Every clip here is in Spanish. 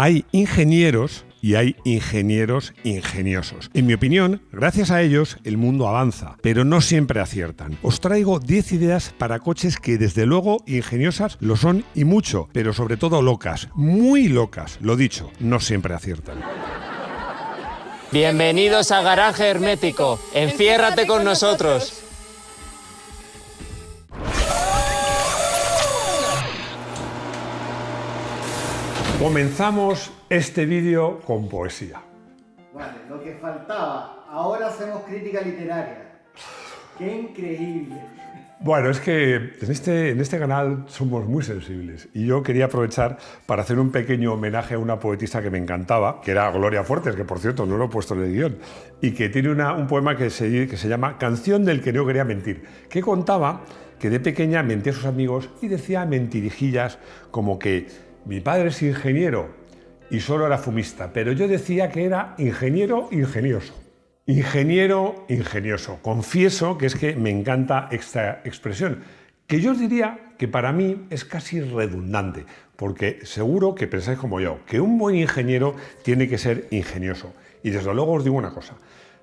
Hay ingenieros y hay ingenieros ingeniosos. En mi opinión, gracias a ellos el mundo avanza, pero no siempre aciertan. Os traigo 10 ideas para coches que desde luego ingeniosas lo son y mucho, pero sobre todo locas, muy locas, lo dicho, no siempre aciertan. Bienvenidos a Garaje Hermético. Enciérrate con nosotros. Comenzamos este vídeo con poesía. Vale, lo que faltaba. Ahora hacemos crítica literaria. ¡Qué increíble! Bueno, es que en este canal somos muy sensibles y yo quería aprovechar para hacer un pequeño homenaje a una poetisa que me encantaba, que era Gloria Fuertes, que por cierto no lo he puesto en el guión, y que tiene un poema que se llama Canción del que no quería mentir, que contaba que de pequeña mentía a sus amigos y decía mentirijillas como que mi padre es ingeniero y solo era fumista, pero yo decía que era ingeniero ingenioso. Ingeniero ingenioso. Confieso que es que me encanta esta expresión, que yo os diría que para mí es casi redundante, porque seguro que pensáis como yo, que un buen ingeniero tiene que ser ingenioso. Y desde luego os digo una cosa,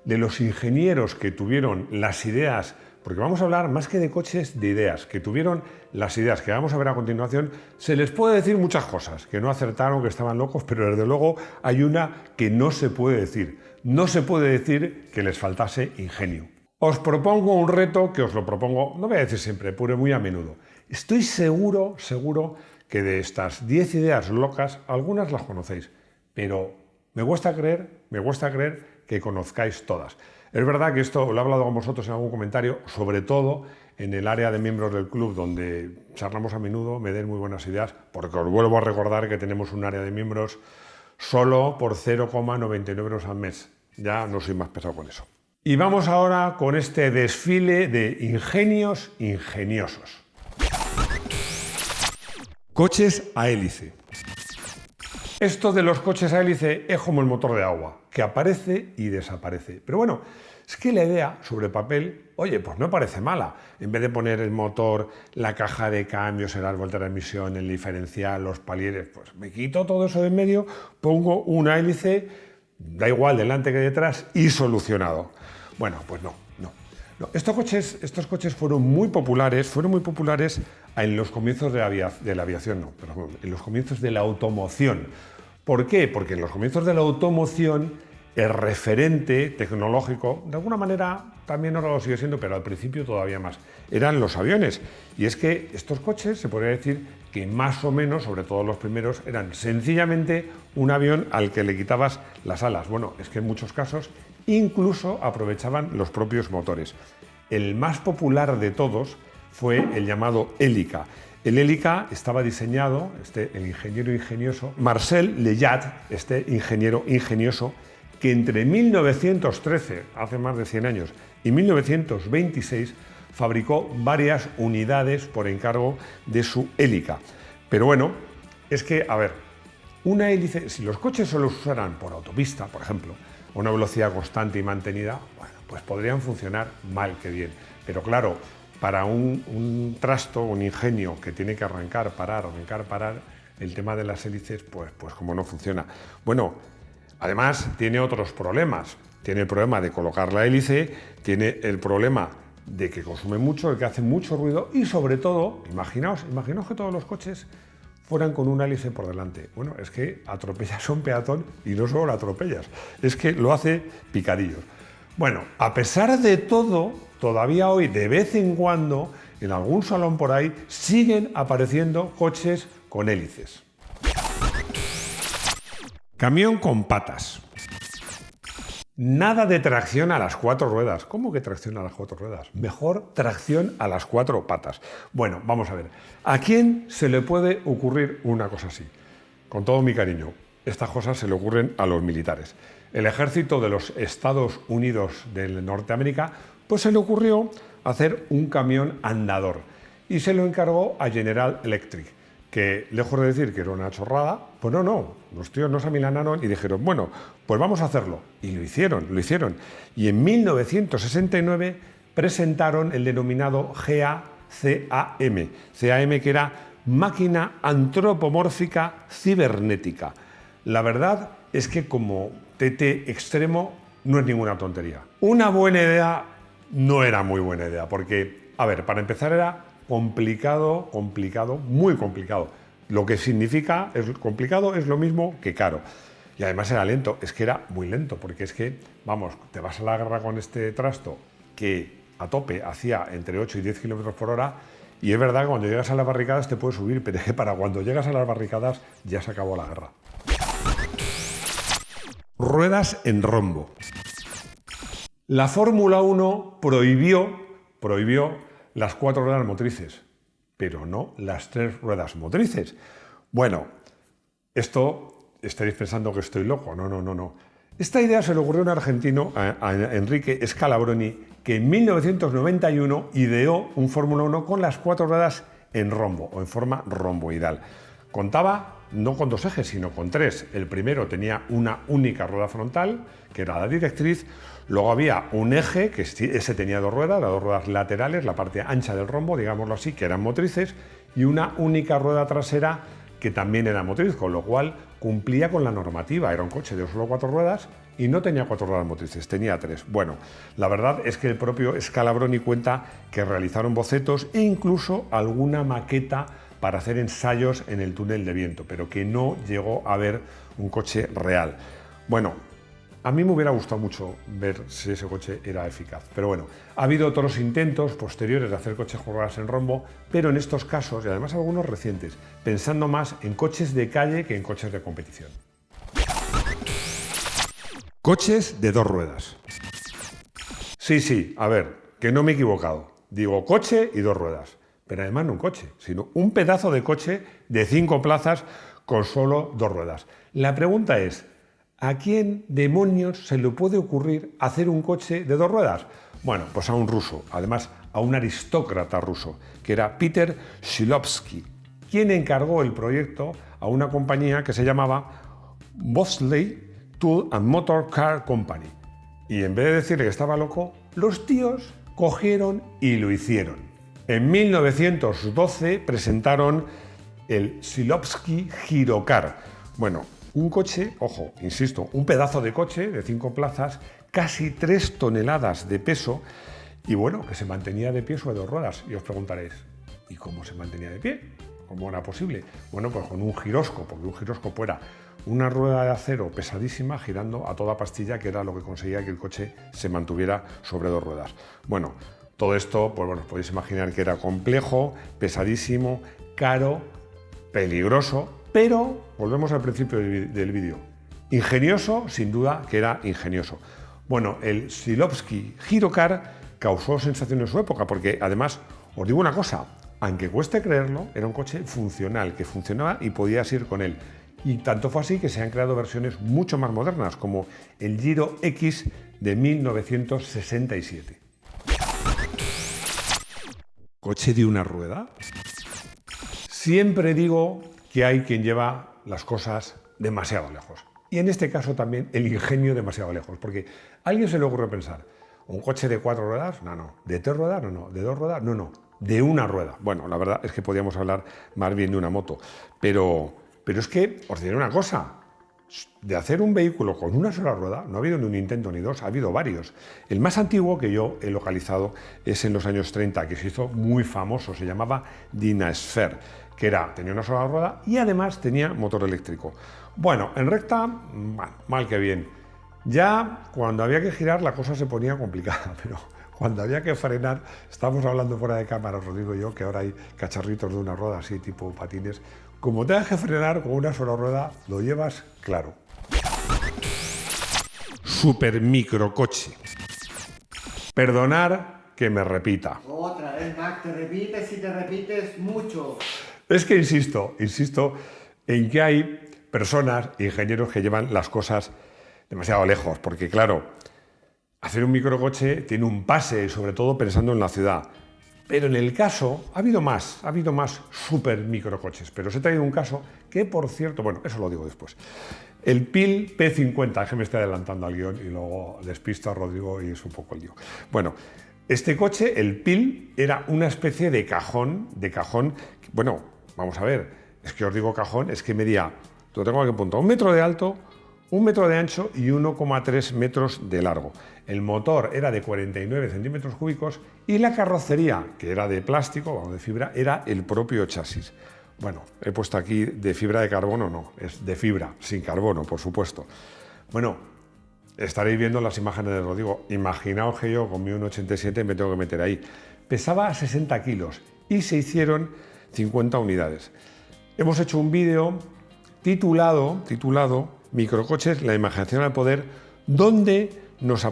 de los ingenieros que tuvieron las ideas, porque vamos a hablar más que de coches, de ideas, que tuvieron las ideas que vamos a ver a continuación, se les puede decir muchas cosas, que no acertaron, que estaban locos, pero desde luego hay una que no se puede decir. No se puede decir que les faltase ingenio. Os propongo un reto que os lo propongo, no voy a decir siempre, pero muy a menudo. Estoy seguro que de estas 10 ideas locas, algunas las conocéis, pero me cuesta creer que conozcáis todas. Es verdad que esto lo he hablado con vosotros en algún comentario, sobre todo en el área de miembros del club, donde charlamos a menudo, me den muy buenas ideas, porque os vuelvo a recordar que tenemos un área de miembros solo por 0,99 euros al mes. Ya no soy más pesado con eso. Y vamos ahora con este desfile de ingenios ingeniosos. Coches a hélice. Esto de los coches a hélice es como el motor de agua, que aparece y desaparece. Pero bueno, es que la idea sobre papel, oye, pues no parece mala. En vez de poner el motor, la caja de cambios, el árbol de transmisión, el diferencial, los palieres, pues me quito todo eso de en medio, pongo una hélice, da igual delante que detrás y solucionado. Bueno, pues no. Estos coches fueron muy populares en los comienzos de la aviación, en los comienzos de la automoción. ¿Por qué? Porque en los comienzos de la automoción el referente tecnológico, de alguna manera también ahora lo sigue siendo, pero al principio todavía más, eran los aviones. Y es que estos coches, se podría decir que más o menos, sobre todo los primeros, eran sencillamente un avión al que le quitabas las alas. Bueno, es que en muchos casos incluso aprovechaban los propios motores. El más popular de todos fue el llamado Hélica. El Hélica estaba diseñado, el ingeniero ingenioso, Marcel Leyat, este ingeniero ingenioso, que entre 1913, hace más de 100 años, y 1926 fabricó varias unidades por encargo de su Hélica. Pero bueno, es que, a ver, una hélice, si los coches solo se usaran por autopista, por ejemplo, a una velocidad constante y mantenida, bueno, pues podrían funcionar mal que bien. Pero claro, para un trasto, un ingenio que tiene que arrancar, parar, el tema de las hélices, pues como no funciona. Bueno, además tiene otros problemas. Tiene el problema de colocar la hélice, tiene el problema de que consume mucho, de que hace mucho ruido y sobre todo, imaginaos que todos los coches fueran con una hélice por delante. Bueno, es que atropellas a un peatón y no solo lo atropellas, es que lo hace picadillos. Bueno, a pesar de todo, todavía hoy, de vez en cuando, en algún salón por ahí, siguen apareciendo coches con hélices. Camión con patas. Nada de tracción a las 4 ruedas. ¿Cómo que tracción a las 4 ruedas? Mejor tracción a las 4 patas. Bueno, vamos a ver. ¿A quién se le puede ocurrir una cosa así? Con todo mi cariño, estas cosas se le ocurren a los militares. El ejército de los Estados Unidos de Norteamérica, pues se le ocurrió hacer un camión andador y se lo encargó a General Electric, que lejos de decir que era una chorrada, pues no, los tíos no se amilanaron y dijeron, bueno, pues vamos a hacerlo. Y lo hicieron. Y en 1969 presentaron el denominado CAM, que era Máquina Antropomórfica Cibernética. la verdad es que como TT extremo no es ninguna tontería. Una buena idea no era muy buena idea, porque, a ver, para empezar era complicado, muy complicado. Lo que significa, complicado es lo mismo que caro. Y además era lento, es que era muy lento, porque es que, vamos, te vas a la guerra con este trasto que a tope hacía entre 8 y 10 kilómetros por hora, y es verdad que cuando llegas a las barricadas te puedes subir, pero es que para cuando llegas a las barricadas ya se acabó la guerra. Ruedas en rombo. La Fórmula 1 prohibió las 4 ruedas motrices, pero no las 3 ruedas motrices. Bueno, esto estaréis pensando que estoy loco. No. Esta idea se le ocurrió a un argentino, a Enrique Scalabroni, que en 1991 ideó un Fórmula 1 con las 4 ruedas en rombo o en forma romboidal. Contaba no con 2 ejes, sino con 3. El primero tenía una única rueda frontal, que era la directriz. Luego había un eje, que ese tenía 2 ruedas, las 2 ruedas laterales, la parte ancha del rombo, digámoslo así, que eran motrices, y una única rueda trasera que también era motriz, con lo cual cumplía con la normativa. Era un coche de solo 4 ruedas y no tenía 4 ruedas motrices, tenía 3. Bueno, la verdad es que el propio Scalabroni cuenta que realizaron bocetos e incluso alguna maqueta para hacer ensayos en el túnel de viento, pero que no llegó a ver un coche real. Bueno, a mí me hubiera gustado mucho ver si ese coche era eficaz, pero bueno, ha habido otros intentos posteriores de hacer coches con ruedas en rombo, pero en estos casos, y además algunos recientes, pensando más en coches de calle que en coches de competición. Coches de 2 ruedas. Sí, a ver, que no me he equivocado. Digo coche y 2 ruedas, pero además no un coche, sino un pedazo de coche de 5 plazas con solo 2 ruedas. La pregunta es, ¿a quién demonios se le puede ocurrir hacer un coche de 2 ruedas? Bueno, pues a un ruso, además a un aristócrata ruso, que era Peter Shilovsky, quien encargó el proyecto a una compañía que se llamaba Bosley Tool and Motor Car Company. Y en vez de decirle que estaba loco, los tíos cogieron y lo hicieron. En 1912 presentaron el Shilovsky Girocar. Bueno, un coche, ojo, insisto, un pedazo de coche de 5 plazas, casi 3 toneladas de peso y bueno, que se mantenía de pie sobre 2 ruedas. Y os preguntaréis, ¿y cómo se mantenía de pie? ¿Cómo era posible? Bueno, pues con un giróscopo, porque un giróscopo era una rueda de acero pesadísima girando a toda pastilla, que era lo que conseguía que el coche se mantuviera sobre 2 ruedas. Bueno, todo esto, pues bueno, podéis imaginar que era complejo, pesadísimo, caro, peligroso, pero volvemos al principio del vídeo. Ingenioso, sin duda que era ingenioso. Bueno, el Shilovsky Girocar causó sensación en su época, porque además, os digo una cosa, aunque cueste creerlo, era un coche funcional, que funcionaba y podías ir con él. Y tanto fue así que se han creado versiones mucho más modernas, como el Giro X de 1967. ¿Coche de una rueda? Siempre digo que hay quien lleva las cosas demasiado lejos. Y en este caso también el ingenio demasiado lejos, porque a alguien se le ocurre pensar, ¿un coche de 4 ruedas? No. ¿De 3 ruedas? No. ¿De 2 ruedas? No. De una rueda. Bueno, la verdad es que podríamos hablar más bien de una moto, pero es que os diré una cosa, de hacer un vehículo con una sola rueda no ha habido ni un intento ni dos, ha habido varios. El más antiguo que yo he localizado es en los años 30, que se hizo muy famoso, se llamaba Dynasphere, que tenía una sola rueda y además tenía motor eléctrico. Bueno, en recta, mal que bien. Ya cuando había que girar la cosa se ponía complicada, pero cuando había que frenar, estamos hablando fuera de cámara, os digo yo, que ahora hay cacharritos de una rueda así, tipo patines. Como tengas que frenar con una sola rueda, lo llevas claro. Super microcoche. Perdonar que me repita. Otra vez, Mac, te repites y te repites mucho. Es que insisto en que hay personas, ingenieros, que llevan las cosas demasiado lejos, porque claro, hacer un microcoche tiene un pase, sobre todo pensando en la ciudad. Pero en el caso, ha habido más super microcoches, pero os he traído un caso que, por cierto, bueno, eso lo digo después. El PIL P50, que me estoy adelantando al guión y luego despisto a Rodrigo y es un poco el lío. Bueno, este coche, el PIL, era una especie de cajón, bueno, vamos a ver, es que os digo cajón, es que medía lo tengo aquí apuntado, 1 metro de alto, 1 metro de ancho y 1,3 metros de largo. El motor era de 49 centímetros cúbicos y la carrocería, que era de plástico o de fibra, era el propio chasis. Bueno, he puesto aquí de fibra de carbono, no, es de fibra, sin carbono, por supuesto. Bueno, estaréis viendo las imágenes de Rodrigo. Imaginaos que yo con mi 1,87 me tengo que meter ahí. Pesaba 60 kilos y se hicieron 50 unidades. Hemos hecho un vídeo titulado Microcoches, la imaginación al poder, donde os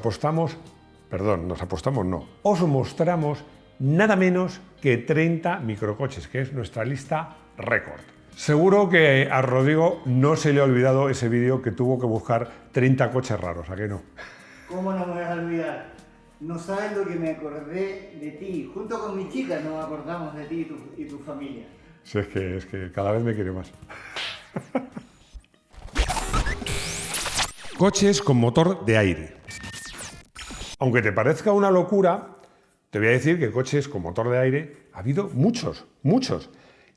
mostramos nada menos que 30 microcoches, que es nuestra lista récord. Seguro que a Rodrigo no se le ha olvidado ese vídeo que tuvo que buscar 30 coches raros, ¿a qué no? ¿Cómo no me vas a olvidar? No sabes lo que me acordé de ti. Junto con mi chica nos acordamos de ti y tu familia. Sí, es que cada vez me quiere más. Coches con motor de aire. Aunque te parezca una locura, te voy a decir que coches con motor de aire ha habido muchos,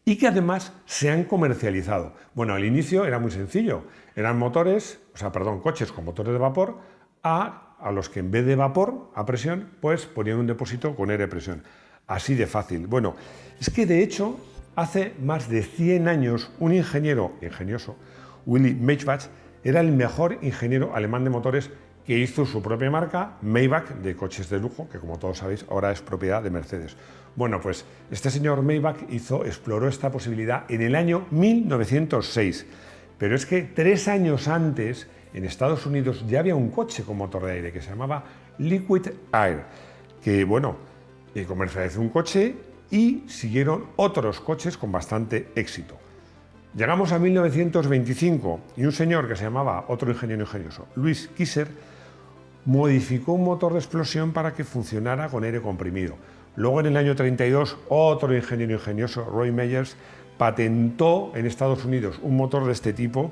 y que además se han comercializado. Bueno, al inicio era muy sencillo. Eran coches con motores de vapor a los que en vez de vapor a presión, pues ponían un depósito con aire a presión. Así de fácil. Bueno, es que de hecho, hace más de 100 años, un ingeniero ingenioso, Willy Maybach, era el mejor ingeniero alemán de motores que hizo su propia marca, Maybach, de coches de lujo, que como todos sabéis ahora es propiedad de Mercedes. Bueno, pues este señor Maybach exploró esta posibilidad en el año 1906. Pero es que 3 años antes, en Estados Unidos, ya había un coche con motor de aire que se llamaba Liquid Air, que comercializó un coche y siguieron otros coches con bastante éxito. Llegamos a 1925 y un señor que se llamaba, otro ingeniero ingenioso, Louis Kieser, modificó un motor de explosión para que funcionara con aire comprimido. Luego en el año 32 otro ingeniero ingenioso, Roy Meyers, patentó en Estados Unidos un motor de este tipo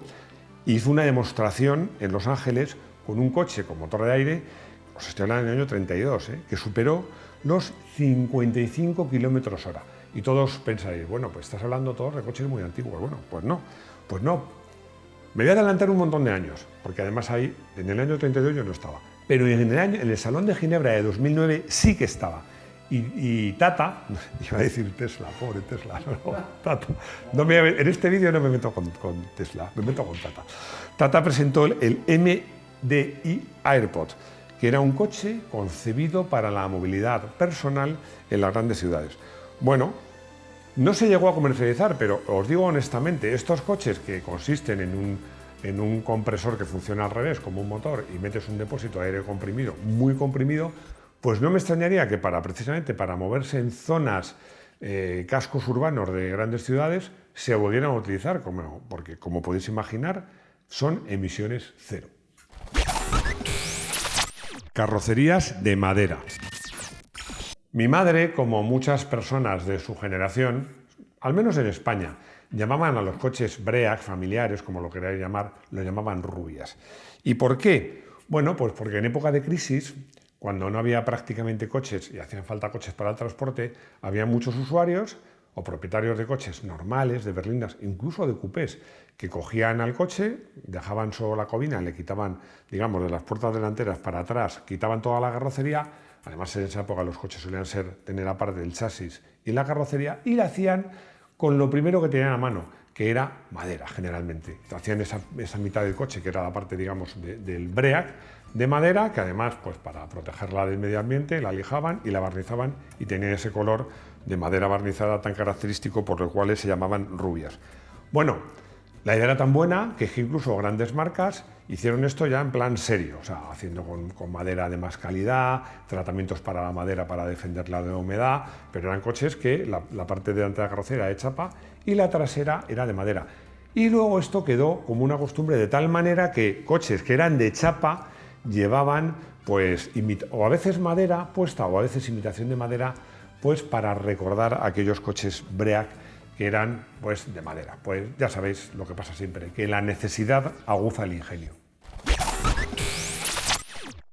e hizo una demostración en Los Ángeles con un coche con motor de aire, os estoy hablando del año 32, que superó los 55 km/h. Y todos pensaréis, bueno, pues estás hablando todos de coches muy antiguos. Bueno, pues no. Me voy a adelantar un montón de años, porque además ahí, en el año 32 yo no estaba. Pero en el Salón de Ginebra de 2009 sí que estaba. Y Tata, iba a decir Tesla, pobre Tesla, Tata. En este vídeo no me meto con Tesla, me meto con Tata. Tata presentó el MDI AirPod, que era un coche concebido para la movilidad personal en las grandes ciudades. Bueno, no se llegó a comercializar, pero os digo honestamente, estos coches que consisten en un compresor que funciona al revés, como un motor, y metes un depósito de aire comprimido, muy comprimido, pues no me extrañaría que precisamente para moverse en zonas, cascos urbanos de grandes ciudades, se volvieran a utilizar, porque como podéis imaginar, son emisiones cero. Carrocerías de madera. Mi madre, como muchas personas de su generación, al menos en España, llamaban a los coches Break, familiares, como lo queráis llamar, lo llamaban rubias. ¿Y por qué? Bueno, pues porque en época de crisis, cuando no había prácticamente coches y hacían falta coches para el transporte, había muchos usuarios o propietarios de coches normales, de berlinas, incluso de cupés, que cogían al coche, dejaban solo la cabina, le quitaban, digamos, de las puertas delanteras para atrás, quitaban toda la carrocería. Además, en esa época los coches solían tener aparte el chasis y la carrocería, y la hacían con lo primero que tenían a mano, que era madera, generalmente. Hacían esa mitad del coche, que era la parte, digamos, del break, de madera, que además, pues para protegerla del medio ambiente, la lijaban y la barnizaban, y tenía ese color de madera barnizada tan característico, por lo cual se llamaban rubias. Bueno, la idea era tan buena que incluso grandes marcas hicieron esto ya en plan serio, o sea, haciendo con madera de más calidad, tratamientos para la madera para defenderla de la humedad, pero eran coches que la parte delantera de la carrocería era de chapa y la trasera era de madera. Y luego esto quedó como una costumbre, de tal manera que coches que eran de chapa llevaban, pues, o a veces madera puesta o a veces imitación de madera, pues para recordar aquellos coches Break que eran, pues, de madera. Pues ya sabéis lo que pasa siempre, que la necesidad aguza el ingenio.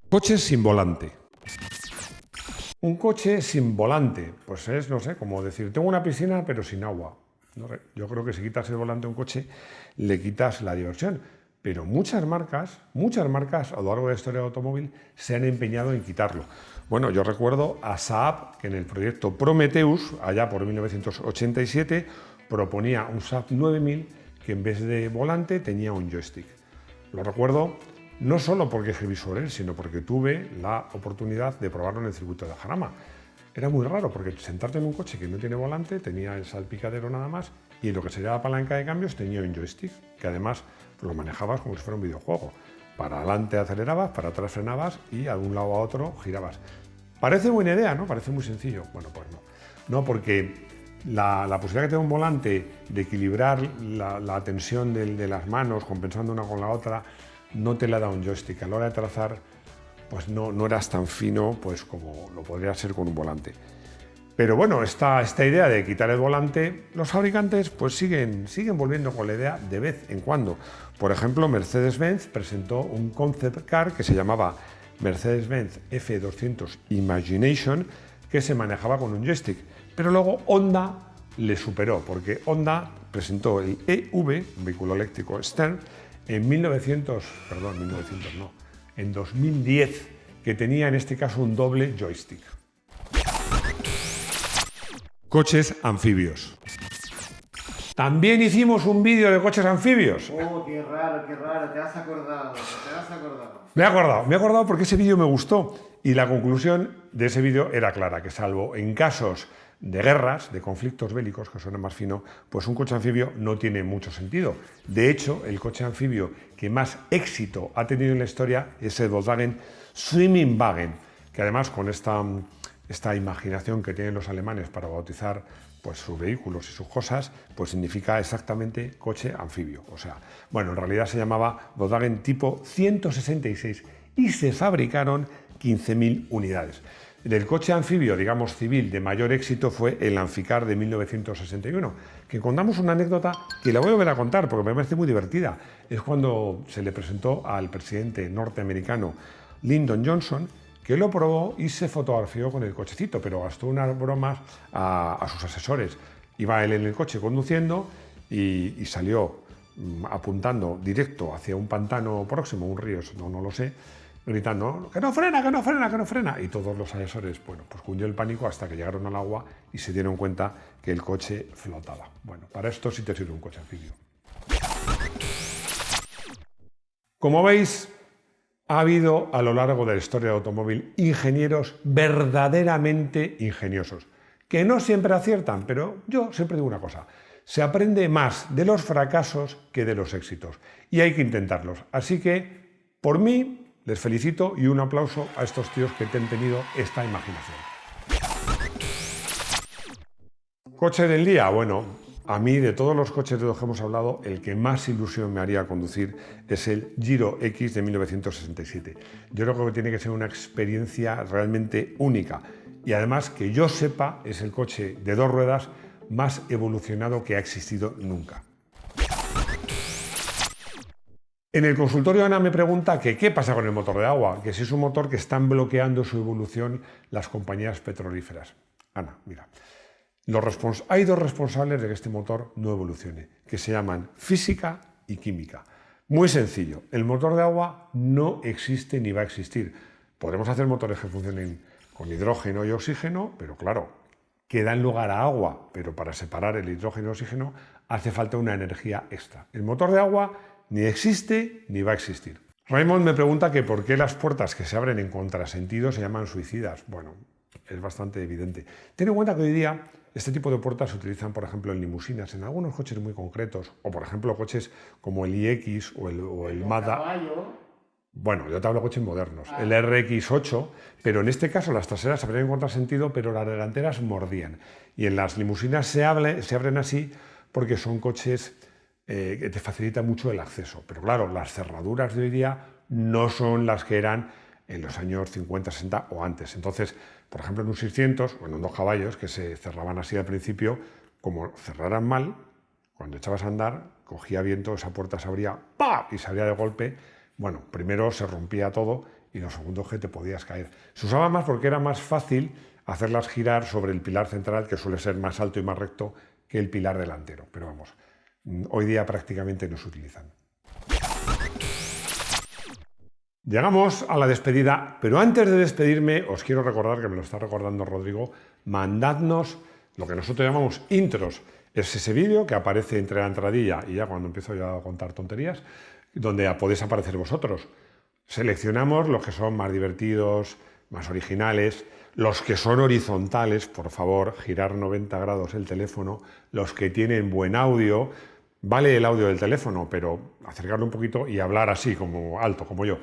Coches sin volante. Un coche sin volante, pues es, no sé, como decir, tengo una piscina pero sin agua. No sé, yo creo que si quitas el volante a un coche, le quitas la diversión. Pero muchas marcas a lo largo de la historia del automóvil se han empeñado en quitarlo. Bueno, yo recuerdo a Saab que en el proyecto Prometheus, allá por 1987, proponía un Saab 9000 que en vez de volante tenía un joystick. Lo recuerdo no solo porque escribí sobre él, sino porque tuve la oportunidad de probarlo en el circuito de Jarama. Era muy raro porque sentarte en un coche que no tiene volante, tenía el salpicadero nada más, y en lo que sería la palanca de cambios tenía un joystick, que además lo manejabas como si fuera un videojuego. Para adelante acelerabas, para atrás frenabas y de un lado a otro girabas. Parece buena idea, ¿no? Parece muy sencillo. Bueno, pues no. No, porque la posibilidad que tiene un volante de equilibrar la tensión de las manos compensando una con la otra no te la da un joystick. A la hora de trazar, pues no eras tan fino pues como lo podría ser con un volante. Pero bueno, esta idea de quitar el volante, los fabricantes pues siguen volviendo con la idea de vez en cuando. Por ejemplo, Mercedes-Benz presentó un concept car que se llamaba Mercedes-Benz F200 Imagination, que se manejaba con un joystick. Pero luego Honda le superó, porque Honda presentó el EV, un vehículo eléctrico Stern, en 2010, que tenía en este caso un doble joystick. Coches anfibios. También hicimos un vídeo de coches anfibios. Oh, qué raro, te has acordado. Me he acordado porque ese vídeo me gustó y la conclusión de ese vídeo era clara, que salvo en casos de guerras, de conflictos bélicos, que suena más fino, pues un coche anfibio no tiene mucho sentido. De hecho, el coche anfibio que más éxito ha tenido en la historia es el Volkswagen Swimmingwagen, que además con esta imaginación que tienen los alemanes para bautizar pues sus vehículos y sus cosas, pues significa exactamente coche anfibio. O sea, bueno, en realidad se llamaba Volkswagen tipo 166 y se fabricaron 15.000 unidades. Del coche anfibio, digamos civil, de mayor éxito fue el Amficar de 1961, que contamos una anécdota que la voy a volver a contar porque me parece muy divertida. Es cuando se le presentó al presidente norteamericano Lyndon Johnson, que lo probó y se fotografió con el cochecito, pero gastó unas bromas a sus asesores. Iba él en el coche conduciendo y salió apuntando directo hacia un pantano próximo, un río, no lo sé, gritando, que no frena, que no frena, que no frena. Y todos los asesores, bueno, pues cundió el pánico hasta que llegaron al agua y se dieron cuenta que el coche flotaba. Bueno, para esto sí te sirve un coche anfibio. Como veis, ha habido a lo largo de la historia del automóvil ingenieros verdaderamente ingeniosos, que no siempre aciertan, pero yo siempre digo una cosa, se aprende más de los fracasos que de los éxitos, y hay que intentarlos. Así que, por mí, les felicito y un aplauso a estos tíos que han tenido esta imaginación. Coche del día, bueno, a mí de todos los coches de los que hemos hablado, el que más ilusión me haría conducir es el Giro X de 1967. Yo creo que tiene que ser una experiencia realmente única y además que yo sepa es el coche de dos ruedas más evolucionado que ha existido nunca. En el consultorio Ana me pregunta que qué pasa con el motor de agua, que si es un motor que están bloqueando su evolución las compañías petrolíferas. Ana, mira, hay dos responsables de que este motor no evolucione, que se llaman física y química. Muy sencillo, el motor de agua no existe ni va a existir. Podremos hacer motores que funcionen con hidrógeno y oxígeno, pero claro, que dan lugar a agua, pero para separar el hidrógeno y el oxígeno hace falta una energía extra. El motor de agua ni existe ni va a existir. Raymond me pregunta que por qué las puertas que se abren en contrasentido se llaman suicidas. Bueno, es bastante evidente. Ten en cuenta que hoy día este tipo de puertas se utilizan, por ejemplo, en limusinas, en algunos coches muy concretos, o por ejemplo coches como el iX o el Mazda. Caballo. Bueno, yo te hablo de coches modernos, el RX8, pero en este caso las traseras se abren en contrasentido, pero las delanteras mordían. Y en las limusinas se abren así porque son coches que te facilita mucho el acceso. Pero claro, las cerraduras de hoy día no son las que eran en los años 50, 60 o antes. Entonces, por ejemplo, en un 600 o en un 2 caballos, que se cerraban así al principio, como cerraran mal, cuando echabas a andar, cogía viento, esa puerta se abría ¡pah! Y se abría de golpe. Bueno, primero se rompía todo y lo segundo que te podías caer. Se usaba más porque era más fácil hacerlas girar sobre el pilar central, que suele ser más alto y más recto que el pilar delantero. Pero vamos, hoy día prácticamente no se utilizan. Llegamos a la despedida, pero antes de despedirme os quiero recordar, que me lo está recordando Rodrigo, mandadnos lo que nosotros llamamos intros. Es ese vídeo que aparece entre la entradilla y ya cuando empiezo ya a contar tonterías, donde podéis aparecer vosotros. Seleccionamos los que son más divertidos, más originales, los que son horizontales, por favor, girar 90 grados el teléfono, los que tienen buen audio, vale el audio del teléfono, pero acercarlo un poquito y hablar así, como alto, como yo.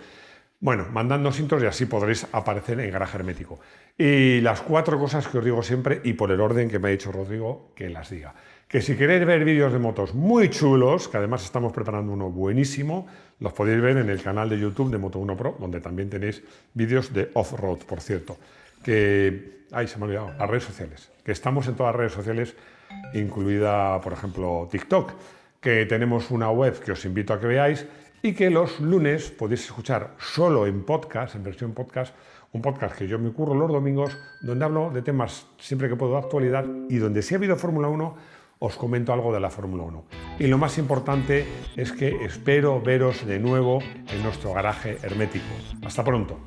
Bueno, mandadnos intros y así podréis aparecer en Garaje Hermético. Y las 4 cosas que os digo siempre, y por el orden que me ha dicho Rodrigo, que las diga. Que si queréis ver vídeos de motos muy chulos, que además estamos preparando uno buenísimo, los podéis ver en el canal de YouTube de Moto1 Pro, donde también tenéis vídeos de off-road, por cierto. Que, ay, se me ha olvidado, las redes sociales. Que estamos en todas las redes sociales, incluida, por ejemplo, TikTok. Que tenemos una web que os invito a que veáis y que los lunes podéis escuchar solo en podcast, en versión podcast, un podcast que yo me curro los domingos, donde hablo de temas siempre que puedo de actualidad y donde si ha habido Fórmula 1 os comento algo de la Fórmula 1. Y lo más importante es que espero veros de nuevo en nuestro garaje hermético. Hasta pronto.